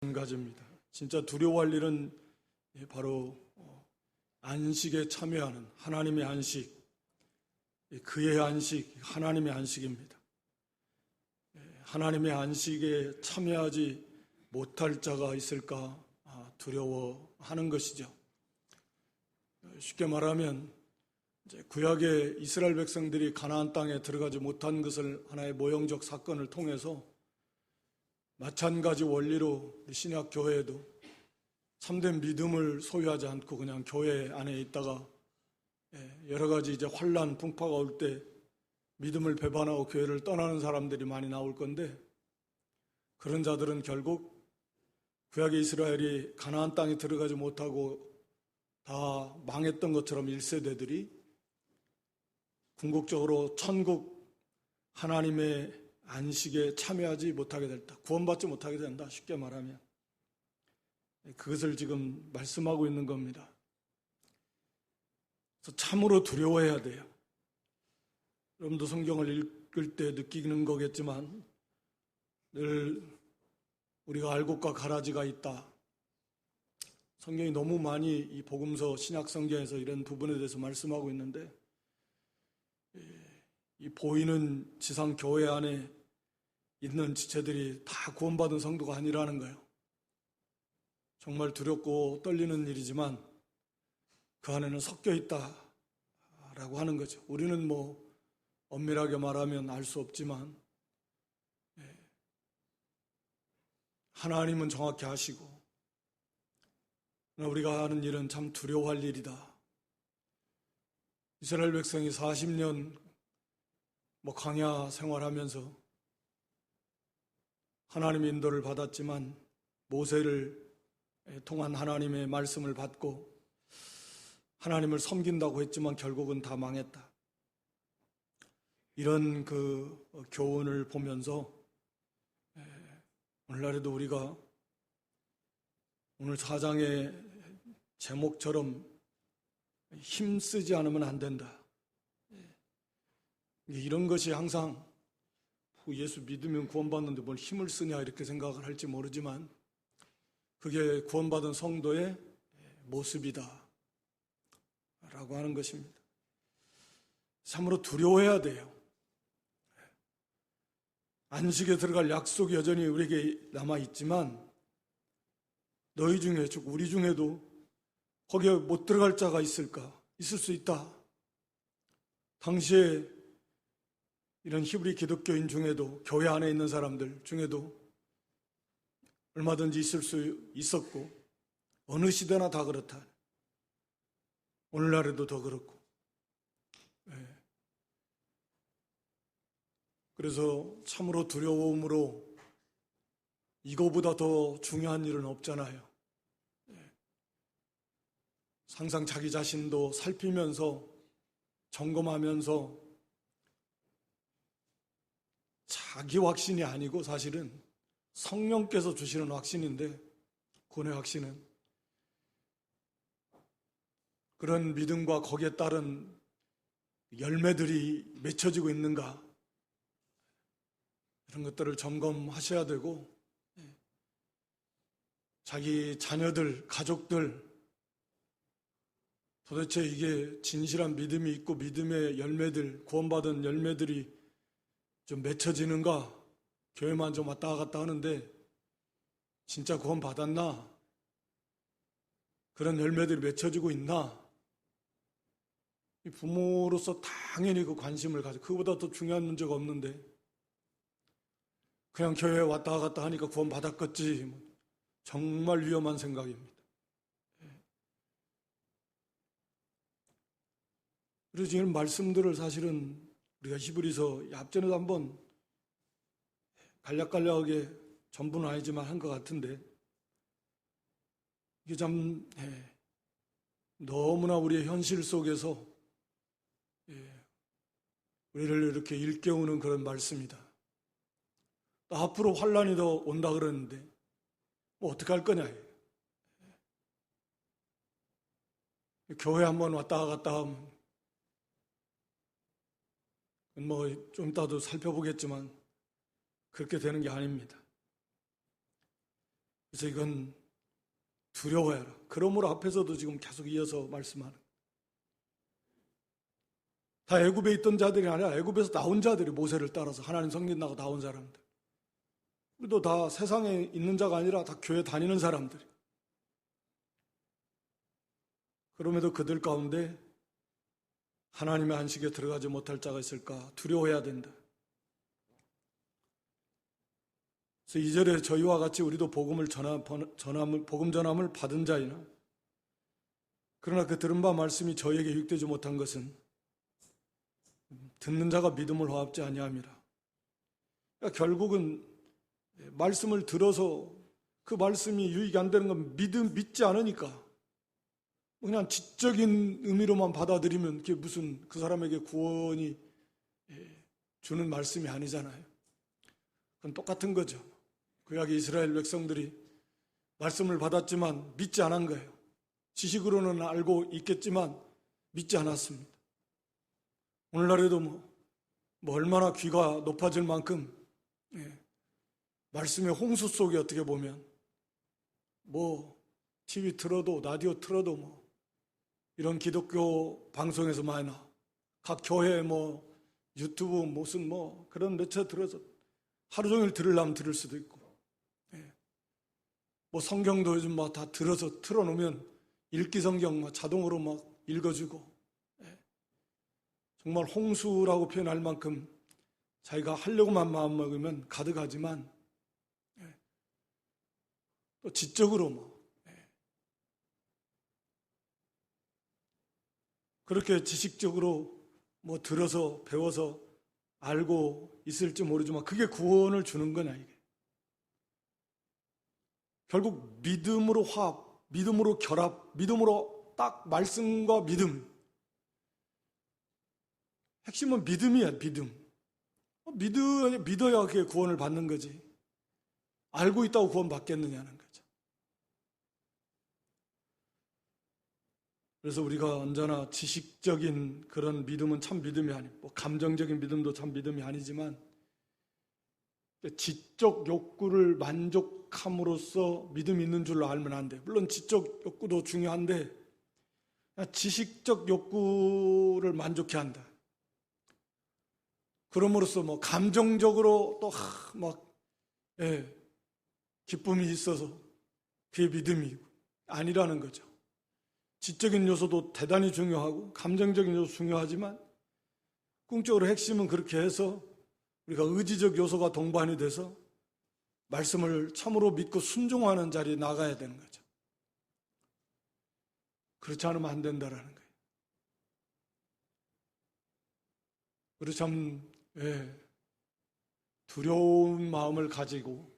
가집니다. 진짜 두려워할 일은 바로 안식에 참여하는 하나님의 안식, 그의 안식, 하나님의 안식입니다. 하나님의 안식에 참여하지 못할 자가 있을까 두려워하는 것이죠. 쉽게 말하면 구약의 이스라엘 백성들이 가나안 땅에 들어가지 못한 것을 하나의 모형적 사건을 통해서 마찬가지 원리로 신약 교회에도 참된 믿음을 소유하지 않고 그냥 교회 안에 있다가 여러 가지 환난, 풍파가 올 때 믿음을 배반하고 교회를 떠나는 사람들이 많이 나올 건데, 그런 자들은 결국 구약의 이스라엘이 가나안 땅에 들어가지 못하고 다 망했던 것처럼 1세대들이 궁극적으로 천국 하나님의 안식에 참여하지 못하게 된다. 구원받지 못하게 된다. 쉽게 말하면. 그것을 지금 말씀하고 있는 겁니다. 그래서 참으로 두려워해야 돼요. 여러분도 성경을 읽을 때 느끼는 거겠지만 늘 우리가 알곡과 가라지가 있다. 성경이 너무 많이 이 복음서 신약 성경에서 이런 부분에 대해서 말씀하고 있는데, 이 보이는 지상 교회 안에 있는 지체들이 다 구원받은 성도가 아니라는 거예요. 정말 두렵고 떨리는 일이지만 그 안에는 섞여 있다라고 하는 거죠. 우리는 엄밀하게 말하면 알 수 없지만 하나님은 정확히 아시고, 우리가 하는 일은 참 두려워할 일이다. 이스라엘 백성이 40년 광야 생활하면서 하나님의 인도를 받았지만 모세를 통한 하나님의 말씀을 받고 하나님을 섬긴다고 했지만 결국은 다 망했다. 이런 그 교훈을 보면서 오늘날에도 우리가 오늘 4장의 제목처럼 힘쓰지 않으면 안 된다. 이런 것이 항상 예수 믿으면 구원받는데 뭘 힘을 쓰냐 이렇게 생각을 할지 모르지만 그게 구원받은 성도의 모습이다 라고 하는 것입니다. 참으로 두려워해야 돼요. 안식에 들어갈 약속이 여전히 우리에게 남아있지만 너희 중에, 즉 우리 중에도 거기에 못 들어갈 자가 있을까? 있을 수 있다. 당시에 이런 히브리 기독교인 중에도, 교회 안에 있는 사람들 중에도 얼마든지 있을 수 있었고, 어느 시대나 다 그렇다. 오늘날에도 더 그렇고. 그래서 참으로 두려움으로 이거보다 더 중요한 일은 없잖아요. 항상 자기 자신도 살피면서 점검하면서 자기 확신이 아니고 사실은 성령께서 주시는 확신인데, 구원의 확신은 그런 믿음과 거기에 따른 열매들이 맺혀지고 있는가, 이런 것들을 점검하셔야 되고, 자기 자녀들, 가족들, 도대체 이게 진실한 믿음이 있고 믿음의 열매들, 구원받은 열매들이 좀 맺혀지는가? 교회만 좀 왔다 갔다 하는데 진짜 구원 받았나? 그런 열매들이 맺혀지고 있나? 부모로서 당연히 그 관심을 가지고, 그거보다 더 중요한 문제가 없는데 그냥 교회에 왔다 갔다 하니까 구원 받았겠지. 정말 위험한 생각입니다. 그래서 지금 말씀들을 사실은 우리가 히브리서 앞전에도 한번 간략간략하게 전부는 아니지만 한 것 같은데, 이게 참 너무나 우리의 현실 속에서 우리를 이렇게 일깨우는 그런 말씀이다. 또 앞으로 환난이 더 온다 그러는데 어떻게 할 거냐. 교회 한번 왔다 갔다 하면 좀 이따도 살펴보겠지만 그렇게 되는 게 아닙니다. 그래서 이건 두려워해라. 그러므로 앞에서도 지금 계속 이어서 말씀하는, 다 애굽에 있던 자들이 아니라 애굽에서 나온 자들이 모세를 따라서 하나님 성긴 나고 나온 사람들. 우리도 다 세상에 있는 자가 아니라 다 교회 다니는 사람들이. 그럼에도 그들 가운데 하나님의 안식에 들어가지 못할 자가 있을까 두려워해야 된다. 그래서 2절에 저희와 같이 우리도 복음 전함을 받은 자이나, 그러나 그 들은 바 말씀이 저희에게 유익되지 못한 것은 듣는 자가 믿음을 화합지 아니함이라. 그러니까 결국은 말씀을 들어서 그 말씀이 유익이 안 되는 건 믿지 않으니까 그냥 지적인 의미로만 받아들이면 그게 무슨 그 사람에게 구원이 주는 말씀이 아니잖아요. 그건 똑같은 거죠. 구약의 이스라엘 백성들이 말씀을 받았지만 믿지 않은 거예요. 지식으로는 알고 있겠지만 믿지 않았습니다. 오늘날에도 뭐 얼마나 귀가 높아질 만큼 말씀의 홍수 속에 어떻게 보면 TV 틀어도 라디오 틀어도 이런 기독교 방송에서 많이 각 교회 유튜브 무슨 그런 매체 들어서 하루 종일 들으려면 들을 수도 있고, 성경도 요즘 다 들어서 틀어놓으면 읽기 성경 자동으로 읽어주고, 정말 홍수라고 표현할 만큼 자기가 하려고만 마음먹으면 가득하지만 또 지적으로 그렇게 지식적으로 들어서 배워서 알고 있을지 모르지만 그게 구원을 주는 거냐 이게. 결국 믿음으로 화합, 믿음으로 결합, 믿음으로 딱 말씀과 믿음. 핵심은 믿음이야, 믿음. 믿어야 그게 구원을 받는 거지. 알고 있다고 구원 받겠느냐는 거죠. 그래서 우리가 언제나 지식적인 그런 믿음은 참 믿음이 아니고, 감정적인 믿음도 참 믿음이 아니지만, 지적 욕구를 만족함으로써 믿음이 있는 줄로 알면 안 돼. 물론 지적 욕구도 중요한데, 지식적 욕구를 만족해야 한다. 그럼으로써 감정적으로 또 기쁨이 있어서 그게 믿음이고 아니라는 거죠. 지적인 요소도 대단히 중요하고 감정적인 요소도 중요하지만 궁극적으로 핵심은 그렇게 해서 우리가 의지적 요소가 동반이 돼서 말씀을 참으로 믿고 순종하는 자리에 나가야 되는 거죠. 그렇지 않으면 안 된다라는 거예요. 우리 참 두려운 마음을 가지고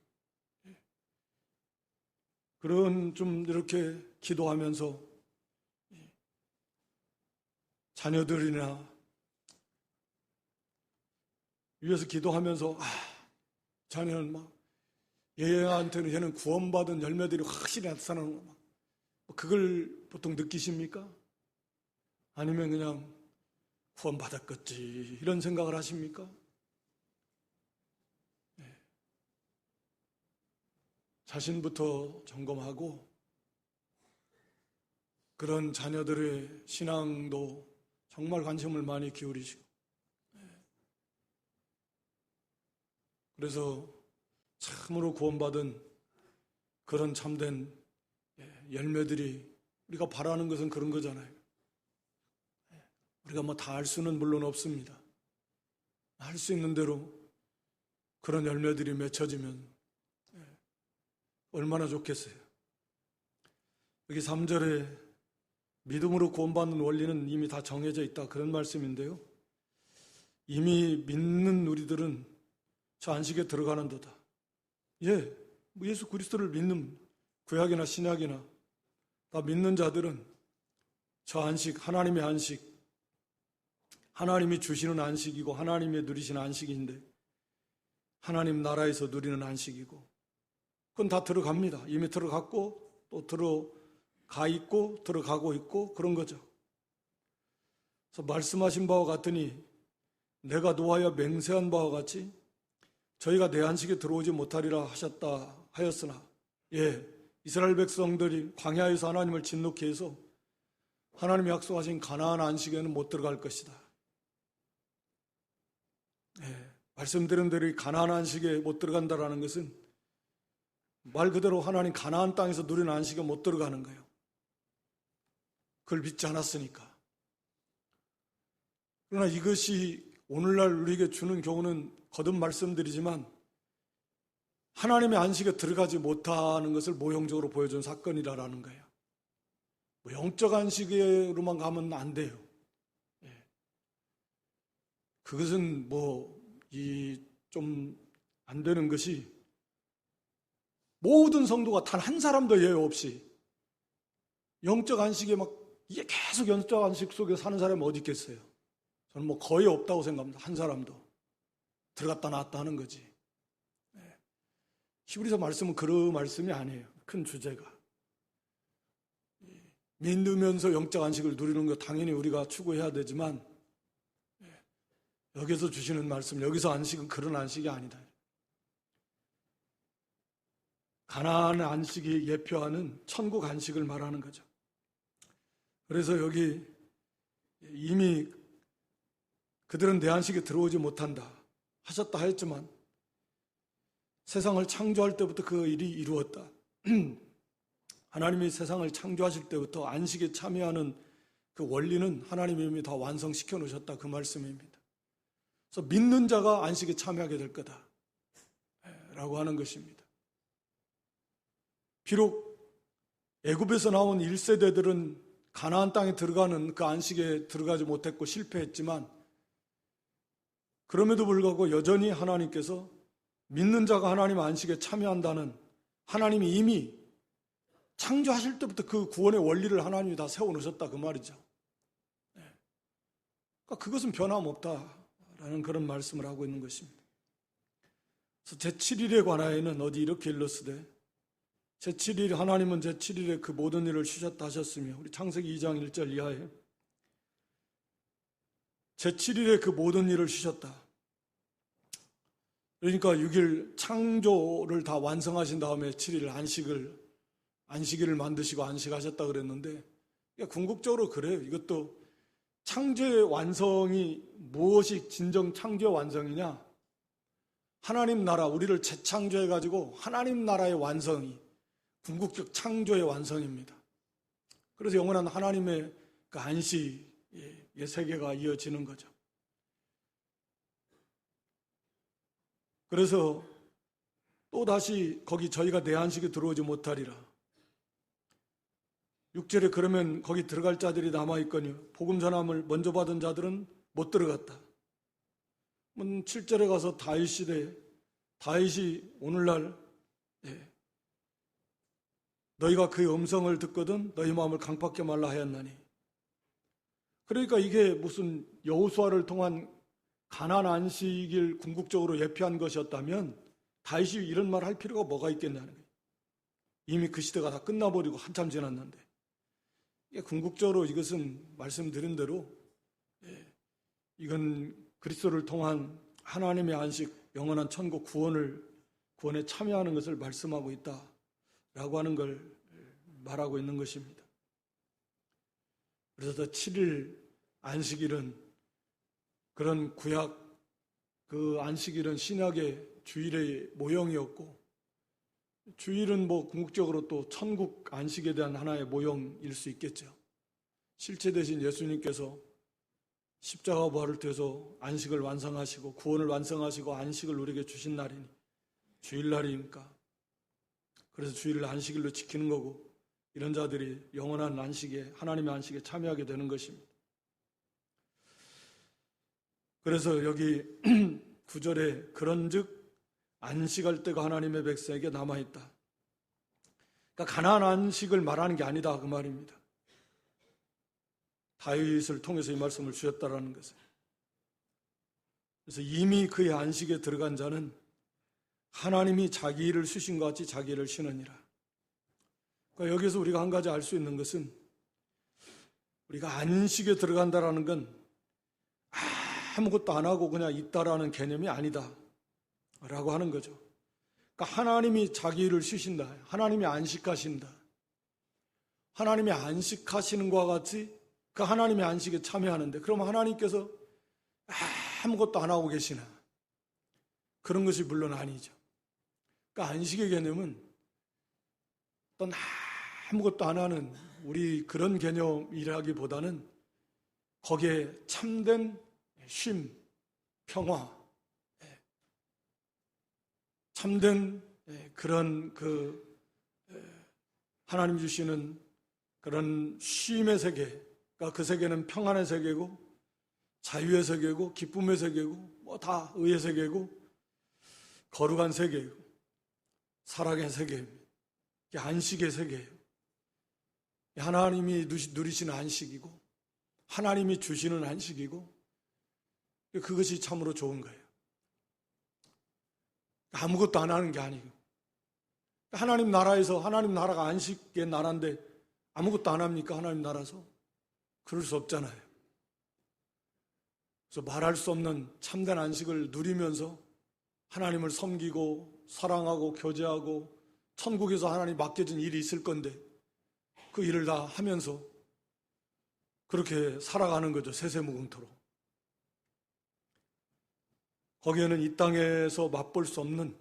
그런 좀 이렇게 기도하면서 자녀들이나 위에서 기도하면서 자녀는 얘한테는 얘는 구원받은 열매들이 확실히 나타나는 거 그걸 보통 느끼십니까? 아니면 그냥 구원받았겠지 이런 생각을 하십니까? 자신부터 점검하고 그런 자녀들의 신앙도 정말 관심을 많이 기울이시고 그래서 참으로 구원받은 그런 참된 열매들이 우리가 바라는 것은 그런 거잖아요. 우리가 다 알 수는 물론 없습니다. 할 수 있는 대로 그런 열매들이 맺혀지면 얼마나 좋겠어요. 여기 3절에 믿음으로 구원받는 원리는 이미 다 정해져 있다 그런 말씀인데요. 이미 믿는 우리들은 저 안식에 들어가는도다. 예수 그리스도를 믿는 구약이나 신약이나 다 믿는 자들은 저 안식, 하나님의 안식, 하나님이 주시는 안식이고 하나님이 누리시는 안식인데 하나님 나라에서 누리는 안식이고 그건 다 들어갑니다. 이미 들어갔고 또 들어가 있고 들어가고 있고 그런 거죠. 그래서 말씀하신 바와 같으니 내가 노하여 맹세한 바와 같이 저희가 내 안식에 들어오지 못하리라 하였으나 이스라엘 백성들이 광야에서 하나님을 진노케 해서 하나님이 약속하신 가나안 안식에는 못 들어갈 것이다. 말씀드린 대로 이 가나안 안식에 못 들어간다라는 것은 말 그대로 하나님 가나안 땅에서 누리는 안식에 못 들어가는 거예요. 그걸 믿지 않았으니까. 그러나 이것이 오늘날 우리에게 주는 교훈은 거듭 말씀드리지만 하나님의 안식에 들어가지 못하는 것을 모형적으로 보여준 사건이라는 거예요. 영적 안식으로만 가면 안 돼요. 그것은 좀 안 되는 것이 모든 성도가 단 한 사람도 예외 없이 영적 안식에 이게 계속 영적 안식 속에 사는 사람이 어디 있겠어요? 저는 거의 없다고 생각합니다. 한 사람도. 들어갔다 나왔다 하는 거지. 히브리서 말씀은 그런 말씀이 아니에요. 큰 주제가. 믿으면서 영적 안식을 누리는 거 당연히 우리가 추구해야 되지만 여기서 주시는 말씀, 여기서 안식은 그런 안식이 아니다. 가나안 안식이 예표하는 천국 안식을 말하는 거죠. 그래서 여기 이미 그들은 내 안식에 들어오지 못한다 하셨다 하였지만 세상을 창조할 때부터 그 일이 이루었다. 하나님이 세상을 창조하실 때부터 안식에 참여하는 그 원리는 하나님이 이미 다 완성시켜 놓으셨다, 그 말씀입니다. 그래서 믿는 자가 안식에 참여하게 될 거다 라고 하는 것입니다. 비록 애굽에서 나온 1세대들은 가나안 땅에 들어가는 그 안식에 들어가지 못했고 실패했지만 그럼에도 불구하고 여전히 하나님께서 믿는 자가 하나님 안식에 참여한다는, 하나님이 이미 창조하실 때부터 그 구원의 원리를 하나님이 다 세워놓으셨다, 그 말이죠. 그러니까 그것은 변함없다라는 그런 말씀을 하고 있는 것입니다. 그래서 제7일에 관하여는 어디 이렇게 일렀으되 제7일, 하나님은 제7일에 그 모든 일을 쉬셨다 하셨으며, 우리 창세기 2장 1절 이하에 제7일에 그 모든 일을 쉬셨다. 그러니까 6일 창조를 다 완성하신 다음에 7일 안식일을 만드시고 안식하셨다 그랬는데, 궁극적으로 그래요. 이것도 창조의 완성이 무엇이 진정 창조의 완성이냐? 하나님 나라, 우리를 재창조해가지고 하나님 나라의 완성이 궁극적 창조의 완성입니다. 그래서 영원한 하나님의 그 안식의 세계가 이어지는 거죠. 그래서 또다시 거기 저희가 내 안식에 들어오지 못하리라. 6절에 그러면 거기 들어갈 자들이 남아있거니 복음 전함을 먼저 받은 자들은 못 들어갔다. 7절에 가서 다윗 시대에 다윗이 오늘날 너희가 그의 음성을 듣거든 너희 마음을 강팍게 말라 하였나니. 그러니까 이게 무슨 여호수아를 통한 가나안 안식일 궁극적으로 예표한 것이었다면 다윗이 이런 말 할 필요가 뭐가 있겠냐는 거예요. 이미 그 시대가 다 끝나버리고 한참 지났는데, 궁극적으로 이것은 말씀드린 대로 이건 그리스도를 통한 하나님의 안식, 영원한 천국 구원에 참여하는 것을 말씀하고 있다라고 하는 걸 말하고 있는 것입니다. 그래서 7일 안식일은 그런 구약 그 안식일은 신약의 주일의 모형이었고, 주일은 궁극적으로 또 천국 안식에 대한 하나의 모형일 수 있겠죠. 실체 대신 예수님께서 십자가 부활을 통해서 안식을 완성하시고 구원을 완성하시고 안식을 우리에게 주신 날이니 주일날이니까, 그래서 주일을 안식일로 지키는 거고, 이런 자들이 영원한 안식에, 하나님의 안식에 참여하게 되는 것입니다. 그래서 여기 9절에 그런즉 안식할 때가 하나님의 백성에게 남아있다. 그러니까 가나안 안식을 말하는 게 아니다, 그 말입니다. 다윗을 통해서 이 말씀을 주셨다라는 것을. 그래서 이미 그의 안식에 들어간 자는 하나님이 자기 일을 쉬신 것 같이 자기 일을 쉬느니라. 그러니까 여기서 우리가 한 가지 알 수 있는 것은, 우리가 안식에 들어간다라는 건 아무것도 안 하고 그냥 있다라는 개념이 아니다 라고 하는 거죠. 그러니까 그러니까 하나님이 자기 일을 쉬신다. 하나님이 안식하신다. 하나님이 안식하시는 것과 같이 그 하나님의 안식에 참여하는데, 그럼 하나님께서 아무것도 안 하고 계시나? 그런 것이 물론 아니죠. 그러니까 안식의 개념은 어떤 아무것도 안 하는 우리 그런 개념이라기보다는 거기에 참된 쉼, 평화, 참된 그런 하나님 주시는 그런 쉼의 세계, 그러니까 그 세계는 평안의 세계고 자유의 세계고 기쁨의 세계고 뭐 다 의의 세계고 거룩한 세계고 사랑의 세계입니다. 이게 안식의 세계예요. 하나님이 누리시는 안식이고 하나님이 주시는 안식이고 그것이 참으로 좋은 거예요. 아무것도 안 하는 게 아니고, 하나님 나라에서, 하나님 나라가 안식의 나라인데 아무것도 안 합니까? 하나님 나라에서? 그럴 수 없잖아요. 그래서 말할 수 없는 참된 안식을 누리면서 하나님을 섬기고 사랑하고 교제하고 천국에서 하나님 맡겨진 일이 있을 건데 그 일을 다 하면서 그렇게 살아가는 거죠. 세세무궁토록. 거기에는 이 땅에서 맛볼 수 없는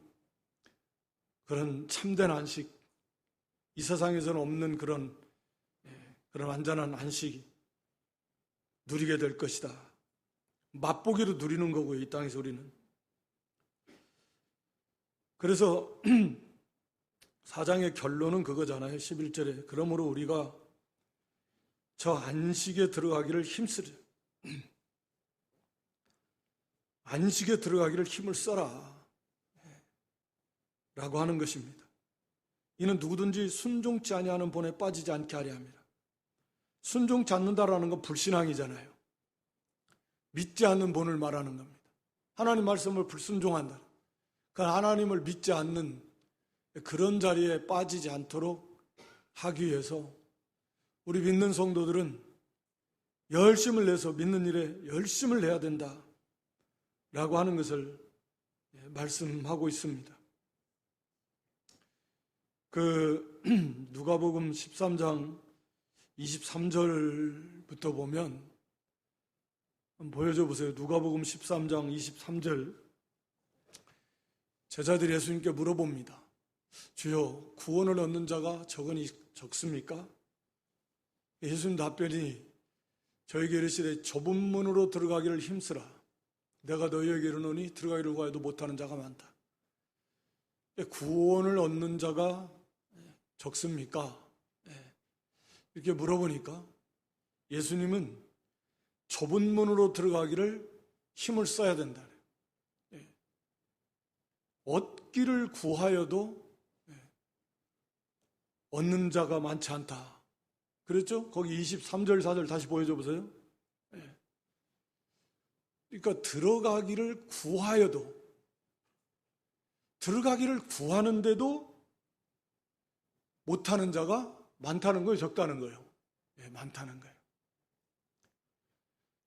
그런 참된 안식, 이 세상에서는 없는 그런 완전한 안식이 누리게 될 것이다. 맛보기로 누리는 거고요, 이 땅에서 우리는. 그래서 4장의 결론은 그거잖아요. 11절에 그러므로 우리가 저 안식에 들어가기를 힘쓰려. 안식에 들어가기를 힘을 써라 라고 하는 것입니다. 이는 누구든지 순종치 아니하는 본에 빠지지 않게 하려 합니다. 순종치 않는다라는 건 불신앙이잖아요. 믿지 않는 본을 말하는 겁니다. 하나님 말씀을 불순종한다. 그러니까 하나님을 믿지 않는 그런 자리에 빠지지 않도록 하기 위해서 우리 믿는 성도들은 열심을 내서 믿는 일에 열심을 내야 된다 라고 하는 것을 말씀하고 있습니다. 누가복음 13장 23절부터 보면 한번 보여줘 보세요. 누가복음 13장 23절. 제자들이 예수님께 물어봅니다. 주여, 구원을 얻는 자가 적습니까? 예수님 답변이 저에게 이르시되 좁은 문으로 들어가기를 힘쓰라. 내가 너희에게 이르노니 들어가기를 구하여도 못하는 자가 많다. 구원을 얻는 자가 적습니까? 이렇게 물어보니까 예수님은 좁은 문으로 들어가기를 힘을 써야 된다. 얻기를 구하여도 얻는 자가 많지 않다. 그랬죠? 거기 23절 4절 다시 보여줘 보세요. 그러니까 들어가기를 구하는데도 못하는 자가 많다는 거예요, 적다는 거예요? 많다는 거예요.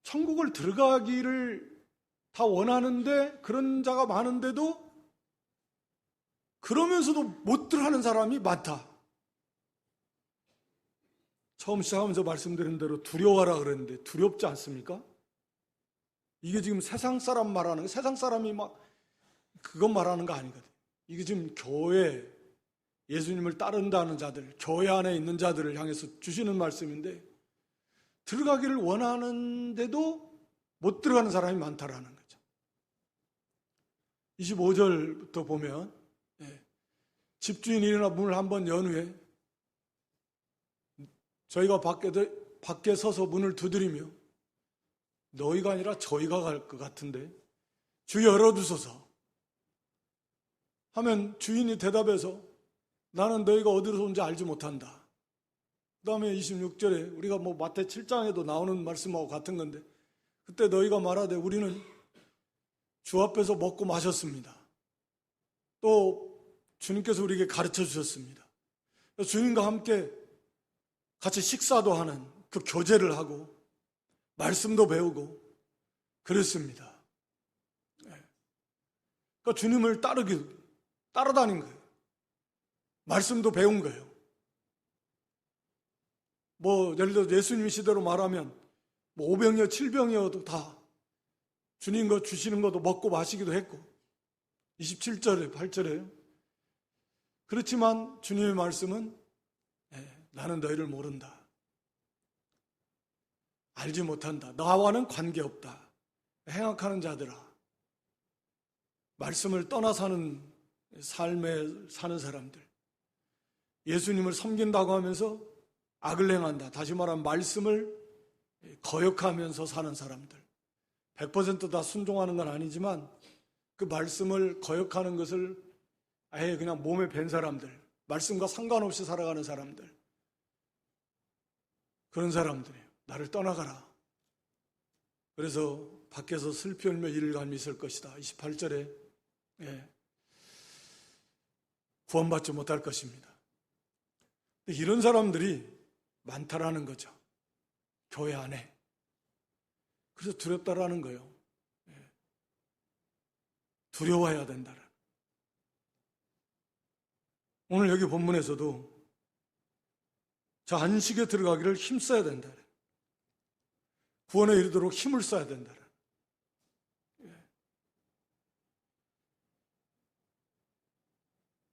천국을 들어가기를 다 원하는데 그런 자가 많은데도 그러면서도 못 들어가는 사람이 많다. 처음 시작하면서 말씀드린 대로 두려워하라 그랬는데 두렵지 않습니까? 이게 지금 세상 사람 말하는 거, 세상 사람이 막 그것 말하는 거 아니거든. 이게 지금 교회, 예수님을 따른다는 자들, 교회 안에 있는 자들을 향해서 주시는 말씀인데 들어가기를 원하는데도 못 들어가는 사람이 많다라는 거죠. 25절부터 보면 집주인이 일어나 문을 한번 연 후에 저희가 밖에 서서 문을 두드리며 너희가 아니라 저희가 갈 것 같은데 주 열어주소서 하면 주인이 대답해서 나는 너희가 어디서 온지 알지 못한다. 그 다음에 26절에 우리가 마태 7장에도 나오는 말씀하고 같은 건데 그때 너희가 말하되 우리는 주 앞에서 먹고 마셨습니다. 또 주님께서 우리에게 가르쳐 주셨습니다. 주님과 함께 같이 식사도 하는 그 교제를 하고 말씀도 배우고 그랬습니다. 그러니까 주님을 따라다닌 거예요. 말씀도 배운 거예요. 예를 들어 예수님 시대로 말하면 5병이어 7병이어도 다 주님 거 주시는 것도 먹고 마시기도 했고 27절에 8절에 그렇지만 주님의 말씀은 나는 너희를 모른다. 알지 못한다. 나와는 관계없다. 행악하는 자들아. 말씀을 떠나 사는 삶에 사는 사람들. 예수님을 섬긴다고 하면서 악을 행한다. 다시 말하면 말씀을 거역하면서 사는 사람들. 100%다 순종하는 건 아니지만 그 말씀을 거역하는 것을 아예 그냥 몸에 밴 사람들. 말씀과 상관없이 살아가는 사람들. 그런 사람들이에요. 나를 떠나가라. 그래서 밖에서 슬피 울며 일감이 있을 것이다. 28절에 구원받지 못할 것입니다. 이런 사람들이 많다라는 거죠. 교회 안에. 그래서 두렵다라는 거예요. 두려워해야 된다는. 오늘 여기 본문에서도 저 안식에 들어가기를 힘써야 된다. 구원에 이르도록 힘을 써야 된다.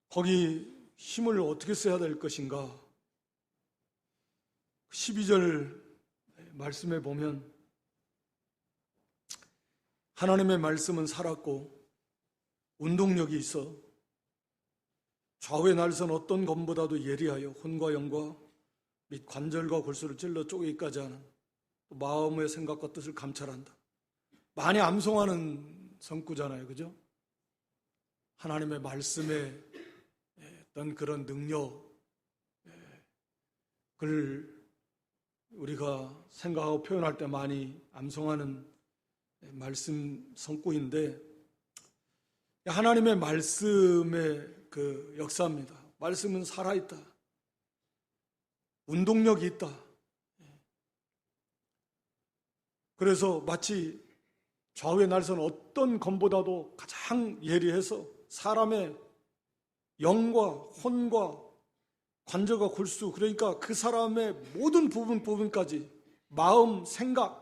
거기 힘을 어떻게 써야 될 것인가? 12절 말씀에 보면 하나님의 말씀은 살았고 운동력이 있어 좌우의 날선 어떤 검보다도 예리하여 혼과 영과 및 관절과 골수를 찔러 쪼개기까지 하는 마음의 생각과 뜻을 감찰한다. 많이 암송하는 성구잖아요. 그죠? 하나님의 말씀에 어떤 그런 능력을 우리가 생각하고 표현할 때 많이 암송하는 말씀 성구인데 하나님의 말씀의 그 역사입니다. 말씀은 살아있다. 운동력이 있다. 그래서 마치 좌우의 날선 어떤 검보다도 가장 예리해서 사람의 영과 혼과 관절과 골수, 그러니까 그 사람의 모든 부분까지 마음, 생각까지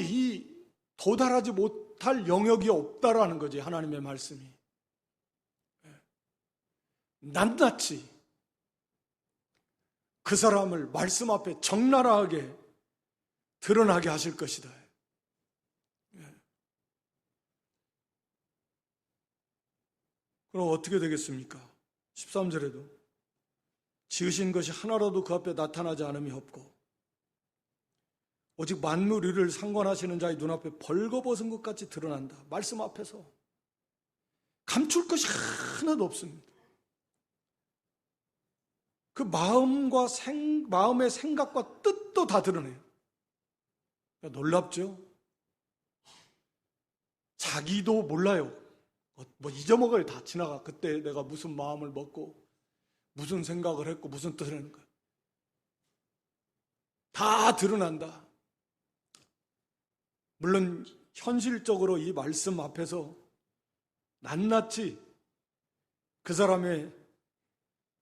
이 도달하지 못할 영역이 없다라는 거지. 하나님의 말씀이 낱낱이 그 사람을 말씀 앞에 적나라하게 드러나게 하실 것이다. 그럼 어떻게 되겠습니까? 13절에도 지으신 것이 하나라도 그 앞에 나타나지 않음이 없고 오직 만물 위를 상관하시는 자의 눈앞에 벌거벗은 것 같이 드러난다. 말씀 앞에서 감출 것이 하나도 없습니다. 그 마음의 생각과 뜻도 다 드러내요. 놀랍죠? 자기도 몰라요. 잊어먹어요. 다 지나가. 그때 내가 무슨 마음을 먹고 무슨 생각을 했고 무슨 뜻을 했는가. 다 드러난다. 물론 현실적으로 이 말씀 앞에서 낱낱이 그 사람의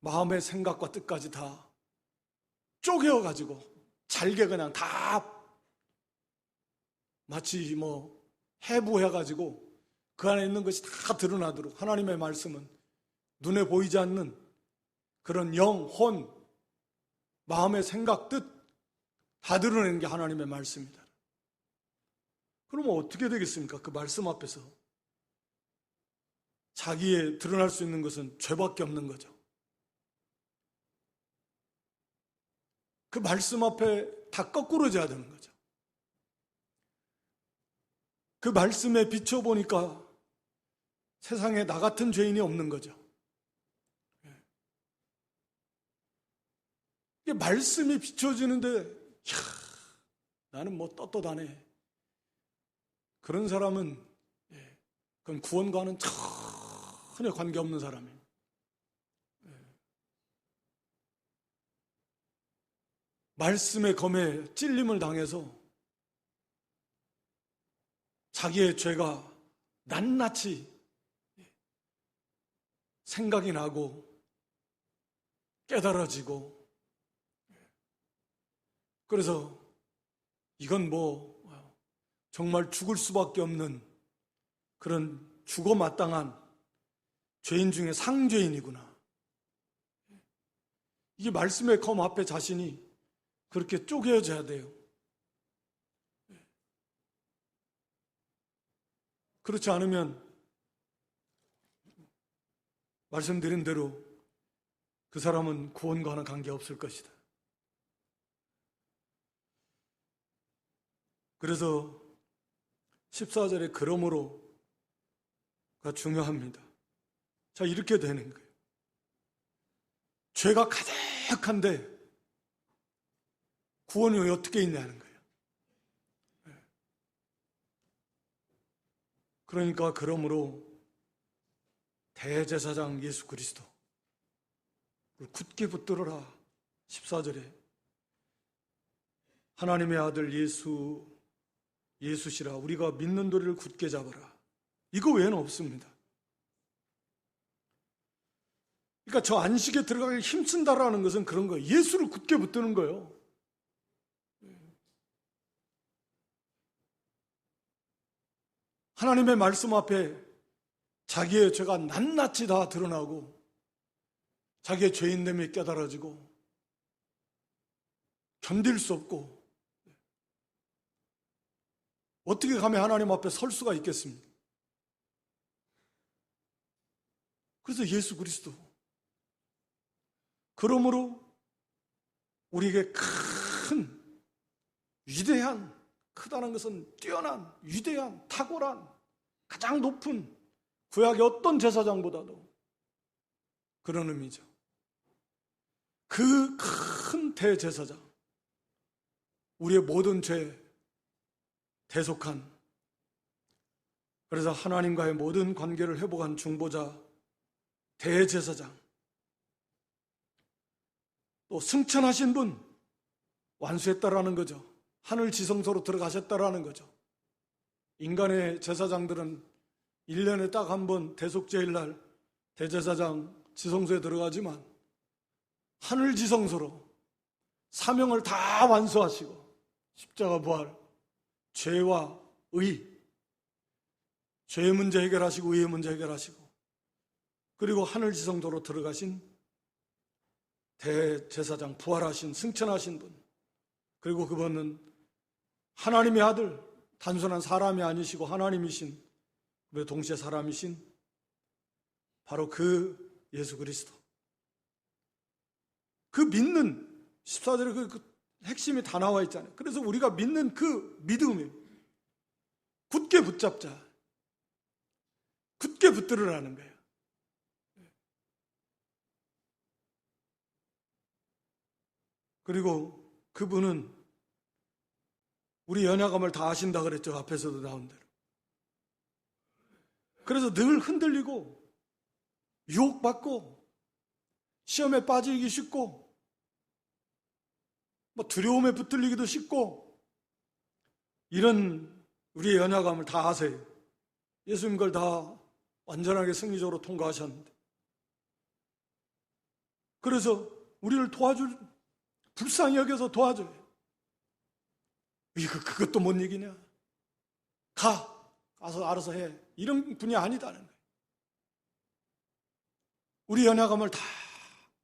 마음의 생각과 뜻까지 다 쪼개어가지고 잘게 그냥 다 마치 해부해가지고 그 안에 있는 것이 다 드러나도록 하나님의 말씀은 눈에 보이지 않는 그런 영, 혼, 마음의 생각, 뜻 다 드러내는 게 하나님의 말씀이다. 그러면 어떻게 되겠습니까? 그 말씀 앞에서 자기의 드러날 수 있는 것은 죄밖에 없는 거죠. 그 말씀 앞에 다 거꾸로져야 되는 거죠. 그 말씀에 비춰보니까 세상에 나 같은 죄인이 없는 거죠. 이게 말씀이 비춰지는데 나는 떳떳하네. 그런 사람은 그건 구원과는 전혀 관계없는 사람이에요. 말씀의 검에 찔림을 당해서 자기의 죄가 낱낱이 생각이 나고 깨달아지고, 그래서 이건 뭐 정말 죽을 수밖에 없는 그런 죽어 마땅한 죄인 중에 상죄인이구나. 이게 말씀의 검 앞에 자신이 그렇게 쪼개져야 돼요. 그렇지 않으면 말씀드린 대로 그 사람은 구원과는 관계없을 것이다. 그래서 14절에 그러므로가 중요합니다. 자, 이렇게 되는 거예요. 죄가 가득한데 구원이 왜 어떻게 있냐는 거예요. 그러니까 그러므로 대제사장 예수 그리스도를 굳게 붙들어라. 14절에 하나님의 아들 예수시라 우리가 믿는 도리를 굳게 잡아라. 이거 외에는 없습니다. 그러니까 저 안식에 들어가기 힘쓴다라는 것은 그런 거예요. 예수를 굳게 붙드는 거예요. 하나님의 말씀 앞에 자기의 죄가 낱낱이 다 드러나고 자기의 죄인됨이 깨달아지고 견딜 수 없고 어떻게 감히 하나님 앞에 설 수가 있겠습니까? 그래서 예수 그리스도, 그러므로 우리에게 큰 위대한, 크다는 것은 뛰어난, 위대한, 탁월한, 가장 높은 구약의 어떤 제사장보다도 그런 의미죠. 그 큰 대제사장, 우리의 모든 죄 대속한, 그래서 하나님과의 모든 관계를 회복한 중보자 대제사장, 또 승천하신 분, 완수했다라는 거죠. 하늘 지성소로 들어가셨다라는 거죠. 인간의 제사장들은 1년에 딱 한 번 대속제일날 대제사장 지성소에 들어가지만 하늘 지성소로 사명을 다 완수하시고 십자가 부활, 죄와 의, 죄의 문제 해결하시고 의의 문제 해결하시고 그리고 하늘 지성소로 들어가신 대제사장, 부활하신, 승천하신 분, 그리고 그분은 하나님의 아들, 단순한 사람이 아니시고 하나님이신, 왜 동시에 사람이신 바로 그 예수 그리스도, 그 믿는 14절에 그 핵심이 다 나와 있잖아요. 그래서 우리가 믿는 그 믿음이 굳게 붙잡자, 굳게 붙들으라는 거예요. 그리고 그분은 우리 연약함을 다 아신다 그랬죠. 앞에서도 나온 대로. 그래서 늘 흔들리고 유혹받고 시험에 빠지기 쉽고 두려움에 붙들리기도 쉽고 이런 우리의 연약함을 다 아세요. 예수님 걸 다 완전하게 승리적으로 통과하셨는데, 그래서 우리를 불쌍히 여겨서 도와줘요. 이거 그것도 못 이기냐? 가서 알아서 해. 이런 분이 아니다는 거예요. 우리 연약함을 다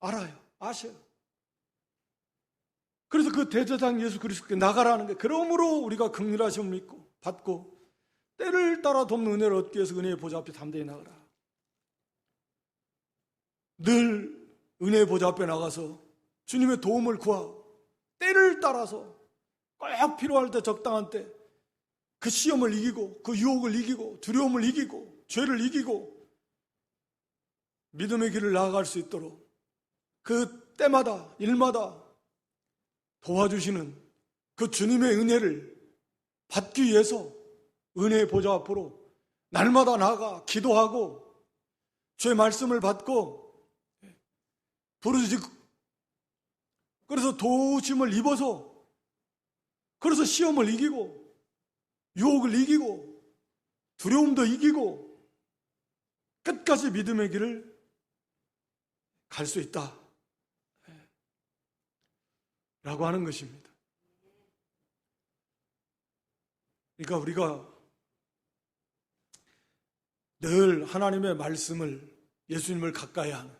알아요. 아셔요. 그래서 그 대제사장 예수 그리스도께 나가라는 거예요. 그러므로 우리가 긍휼하심을 믿고 받고 때를 따라 돕는 은혜를 얻기 위해서 은혜의 보좌 앞에 담대히 나가라. 늘 은혜의 보좌 앞에 나가서 주님의 도움을 구하고 때를 따라서 꼭 필요할 때, 적당한 때 그 시험을 이기고 그 유혹을 이기고 두려움을 이기고 죄를 이기고 믿음의 길을 나아갈 수 있도록 그 때마다 일마다 도와주시는 그 주님의 은혜를 받기 위해서 은혜의 보좌 앞으로 날마다 나아가 기도하고 주의 말씀을 받고 부르짖고, 그래서 도우심을 입어서, 그래서 시험을 이기고 유혹을 이기고 두려움도 이기고 끝까지 믿음의 길을 갈 수 있다 라고 하는 것입니다. 그러니까 우리가 늘 하나님의 말씀을, 예수님을 가까이 하는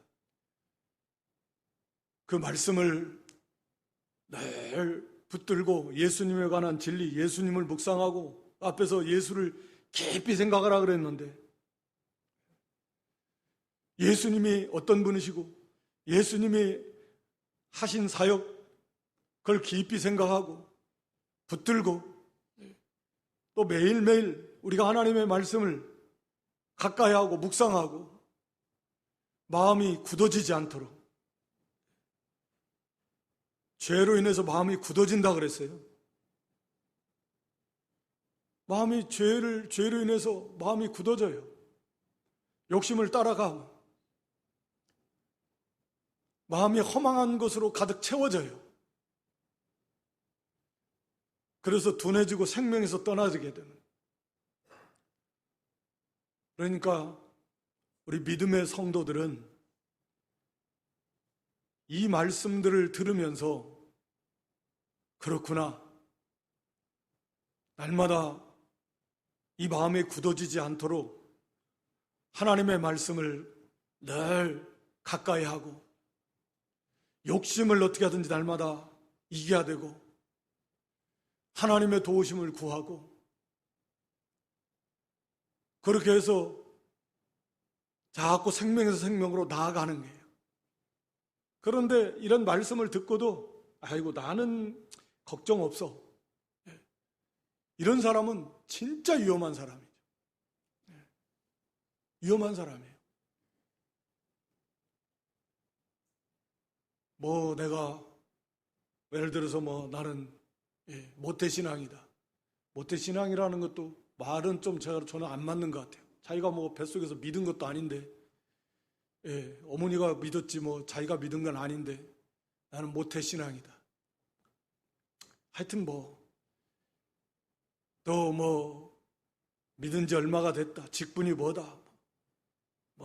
그 말씀을 늘 붙들고 예수님에 관한 진리, 예수님을 묵상하고 앞에서 예수를 깊이 생각하라 그랬는데, 예수님이 어떤 분이시고 예수님이 하신 사역, 그걸 깊이 생각하고 붙들고 또 매일매일 우리가 하나님의 말씀을 가까이 하고 묵상하고 마음이 굳어지지 않도록, 죄로 인해서 마음이 굳어진다 그랬어요. 죄로 인해서 마음이 굳어져요. 욕심을 따라가고 마음이 허망한 것으로 가득 채워져요. 그래서 둔해지고 생명에서 떠나지게 되는. 그러니까 우리 믿음의 성도들은 이 말씀들을 들으면서 그렇구나, 날마다 이 마음이 굳어지지 않도록 하나님의 말씀을 늘 가까이 하고 욕심을 어떻게 하든지 날마다 이겨야 되고 하나님의 도우심을 구하고, 그렇게 해서 자꾸 생명에서 생명으로 나아가는 거예요. 그런데 이런 말씀을 듣고도 아이고 나는 걱정 없어, 이런 사람은 진짜 위험한 사람이죠. 위험한 사람이에요. 내가 예를 들어서 나는 모태신앙이다. 모태신앙이라는 것도 말은 좀 저는 안 맞는 것 같아요. 자기가 뱃속에서 믿은 것도 아닌데, 어머니가 믿었지 자기가 믿은 건 아닌데 나는 모태신앙이다. 하여튼 또 믿은 지 얼마가 됐다, 직분이 뭐다,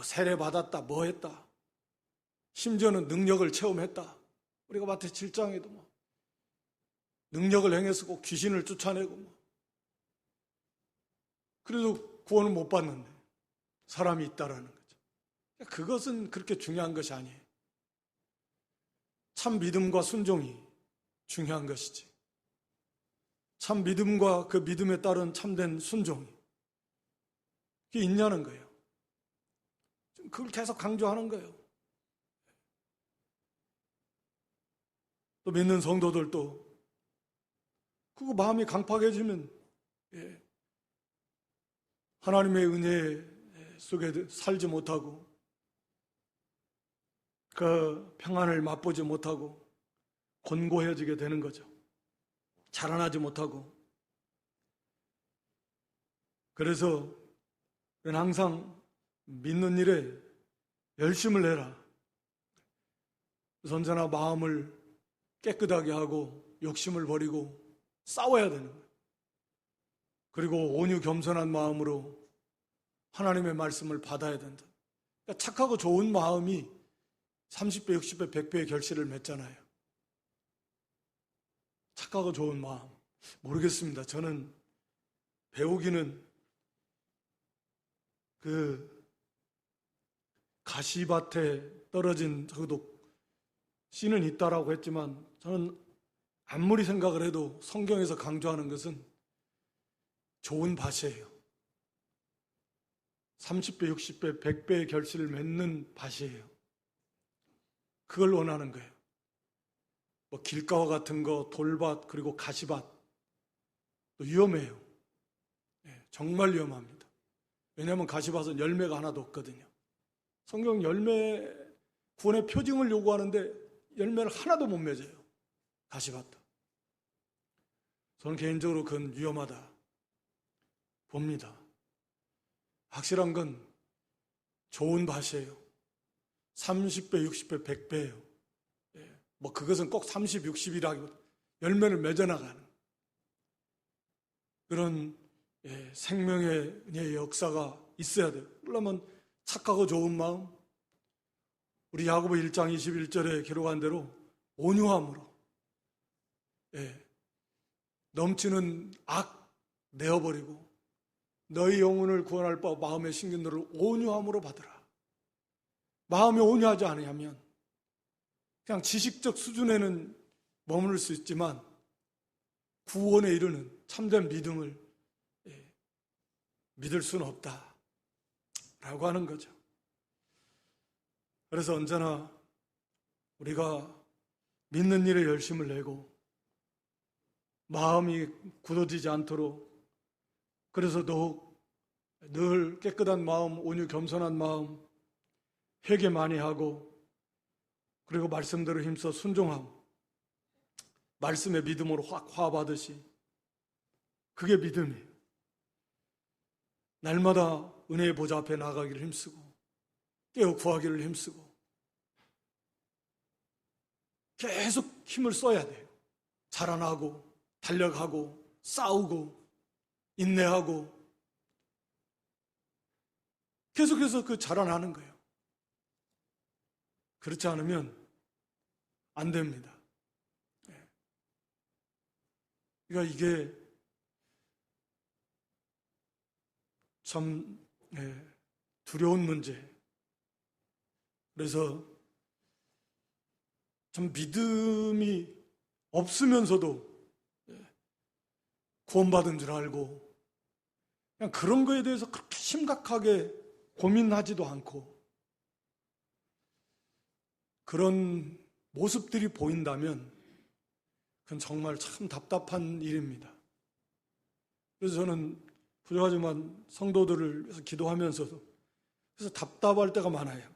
세례 받았다, 했다, 심지어는 능력을 체험했다. 우리가 마태 7장에도 능력을 행해서 꼭 귀신을 쫓아내고 그래도 구원을 못 받는데 사람이 있다라는 거죠. 그것은 그렇게 중요한 것이 아니에요. 참 믿음과 순종이 중요한 것이지, 참 믿음과 그 믿음에 따른 참된 순종이 그게 있냐는 거예요. 그걸 계속 강조하는 거예요. 또 믿는 성도들도 그거 마음이 강팍해지면 하나님의 은혜 속에 살지 못하고 그 평안을 맛보지 못하고 곤고해지게 되는 거죠. 자라나지 못하고. 그래서 항상 믿는 일에 열심을 내라. 언제나 마음을 깨끗하게 하고 욕심을 버리고 싸워야 되는 거예요. 그리고 온유 겸손한 마음으로 하나님의 말씀을 받아야 된다. 그러니까 착하고 좋은 마음이 30배, 60배, 100배의 결실을 맺잖아요. 착하고 좋은 마음. 모르겠습니다. 저는 배우기는 그 가시밭에 떨어진 저도 씨는 있다라고 했지만 저는 아무리 생각을 해도 성경에서 강조하는 것은 좋은 밭이에요. 30배, 60배, 100배의 결실을 맺는 밭이에요. 그걸 원하는 거예요. 길가와 같은 거, 돌밭, 그리고 가시밭 또 위험해요. 정말 위험합니다. 왜냐하면 가시밭은 열매가 하나도 없거든요. 성경 구원의 표징을 요구하는데 열매를 하나도 못 맺어요. 가시밭도. 저는 개인적으로 그건 위험하다 봅니다. 확실한 건 좋은 밭이에요. 30배, 60배, 100배예요. 그것은 꼭 30, 60이라기보다 열매를 맺어나가는 그런 생명의 역사가 있어야 돼요. 그러려면 착하고 좋은 마음, 우리 야고보 1장 21절에 기록한 대로 온유함으로, 넘치는 악 내어버리고 너희 영혼을 구원할 바 마음에 심긴 너를 온유함으로 받으라. 마음이 온유하지 않으면 그냥 지식적 수준에는 머무를 수 있지만 구원에 이르는 참된 믿음을 믿을 수는 없다라고 하는 거죠. 그래서 언제나 우리가 믿는 일에 열심을 내고 마음이 굳어지지 않도록, 그래서 더욱 늘 깨끗한 마음, 온유 겸손한 마음, 회개 많이 하고, 그리고 말씀대로 힘써 순종함, 말씀의 믿음으로 확 화합하듯이, 그게 믿음이에요. 날마다 은혜의 보좌 앞에 나가기를 힘쓰고 깨어 구하기를 힘쓰고 계속 힘을 써야 돼요. 자라나고 달려가고 싸우고 인내하고 계속해서 그 자라나는 거예요. 그렇지 않으면 안 됩니다. 그러니까 이게 참 두려운 문제. 그래서 참 믿음이 없으면서도 구원받은 줄 알고 그냥 그런 거에 대해서 그렇게 심각하게 고민하지도 않고 그런 모습들이 보인다면 그건 정말 참 답답한 일입니다. 그래서 저는 부족하지만 성도들을 위해서 기도하면서도 그래서 답답할 때가 많아요.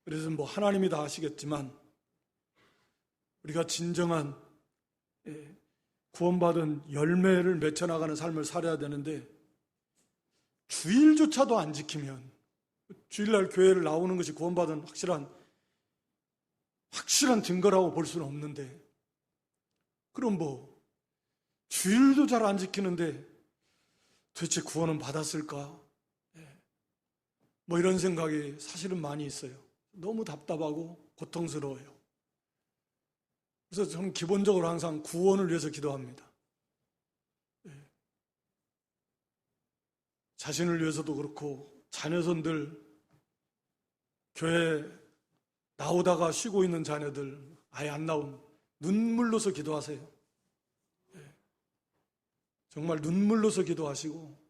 그래서 뭐 하나님이 다 아시겠지만 우리가 진정한 구원받은 열매를 맺혀나가는 삶을 살아야 되는데 주일조차도 안 지키면 주일날 교회를 나오는 것이 구원받은 확실한 증거라고 볼 수는 없는데 그럼 뭐 주일도 잘 안 지키는데 도대체 구원은 받았을까? 뭐 이런 생각이 사실은 많이 있어요. 너무 답답하고 고통스러워요. 그래서 저는 기본적으로 항상 구원을 위해서 기도합니다. 자신을 위해서도 그렇고 자녀손들, 교회 나오다가 쉬고 있는 자녀들 아예 안 나온 눈물로서 기도하세요. 정말 눈물로서 기도하시고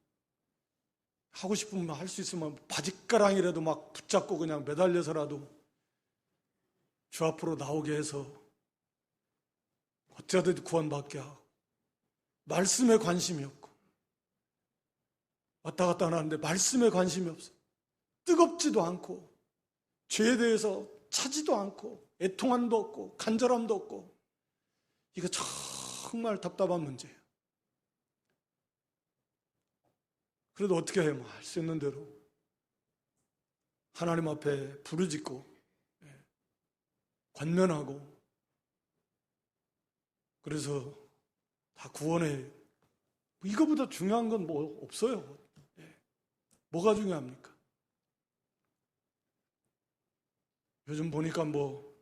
하고 싶으면 할 수 있으면 바짓가랑이라도 막 붙잡고 그냥 매달려서라도 주 앞으로 나오게 해서 어찌하든 구원받게 하고 말씀에 관심이 없고 왔다 갔다 하는데 말씀에 관심이 없어요. 뜨겁지도 않고 죄에 대해서 차지도 않고 애통함도 없고 간절함도 없고 이거 정말 답답한 문제예요. 그래도 어떻게 해요? 할 수 있는 대로 하나님 앞에 부르짖고 권면하고 그래서 다 구원해. 이거보다 중요한 건 뭐 없어요. 뭐가 중요합니까? 요즘 보니까 뭐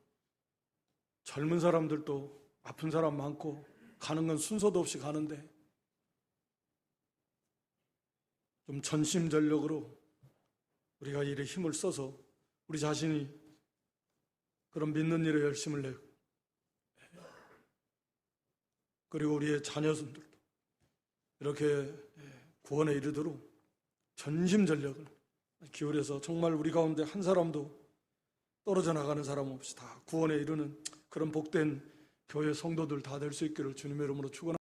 젊은 사람들도 아픈 사람 많고 가는 건 순서도 없이 가는데 좀 전심전력으로 우리가 일에 힘을 써서 우리 자신이 그런 믿는 일에 열심을 내고 그리고 우리의 자녀들도 이렇게 구원에 이르도록 전심전력을 기울여서 정말 우리 가운데 한 사람도 떨어져 나가는 사람 없이 다 구원에 이르는 그런 복된 교회 성도들 다 될 수 있기를 주님의 이름으로 축원합니다.